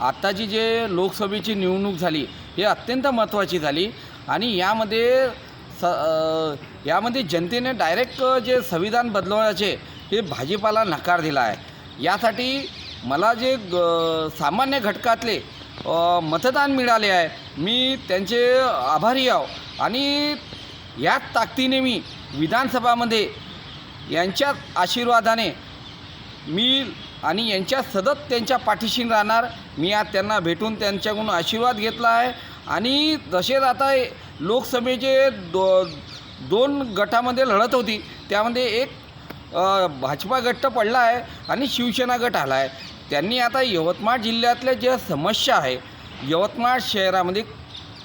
आत्ताची जे लोकसभेची निवडणूक झाली ही अत्यंत महत्त्वाची झाली आणि यामध्ये जनतेने डायरेक्ट जे संविधान बदलवण्याचे हे भाजपाला नकार दिला आहे। यासाठी मला जे सामान्य घटकातले मतदान मिळाले आहे मी त्यांचे आभारी आहो आणि याच ताकदीने मी विधानसभामध्ये यांच्या आशीर्वादाने मी आणि यांच्या सतत त्यांच्या पाठीशी राहणार। मी आज त्यांना भेटून त्यांच्याकडून आशीर्वाद घेतला आहे आणि जसेच आता लोकसभेचे दोन गटामध्ये लढत होती त्यामध्ये एक भाजपा गट पडला आहे आणि शिवसेना गट आला आहे। त्यांनी आता यवतमाळ जिल्ह्यातल्या ज्या समस्या आहे, यवतमाळ शहरामध्ये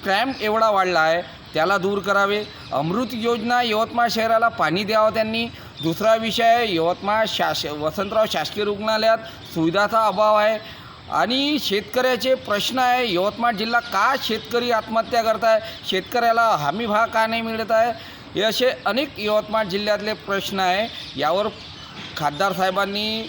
क्राईम एवढा वाढला आहे त्याला दूर करावे। अमृत योजना यवतमाळ शहराला पाणी द्यावं त्यांनी। दुसरा विषय यवतमाळ वसंतराव शासकीय रुग्णालयात सुविधाचा अभाव आहे आणि शेतकऱ्याचे प्रश्न आहे। यवतमाळ जिल्हा का शेतकरी आत्महत्या करत आहे, शेतकऱ्याला हमी भाव का नाही मिळत आहे, हे असे अनेक यवतमाळ जिल्ह्यातले प्रश्न आहे। यावर खासदार साहेबांनी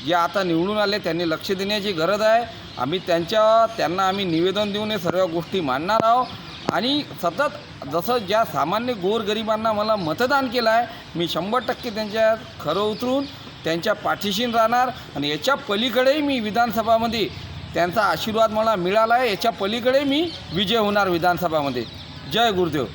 जे आता निवडून आले त्यांनी लक्ष देण्याची गरज आहे। आम्ही त्यांना आम्ही निवेदन देऊन हे सर्व गोष्टी मांडणार आहोत आणि सतत जसं ज्या सामान्य गोरगरिबांना मला मतदान केलं आहे मी 100% त्यांच्या खरं उतरून त्यांच्या पाठीशी राहणार आणि याच्या पलीकडेही मी विधानसभामध्ये त्यांचा आशीर्वाद मला मिळाला आहे, याच्या पलीकडे मी विजय होणार विधानसभामध्ये। जय गुरुदेव।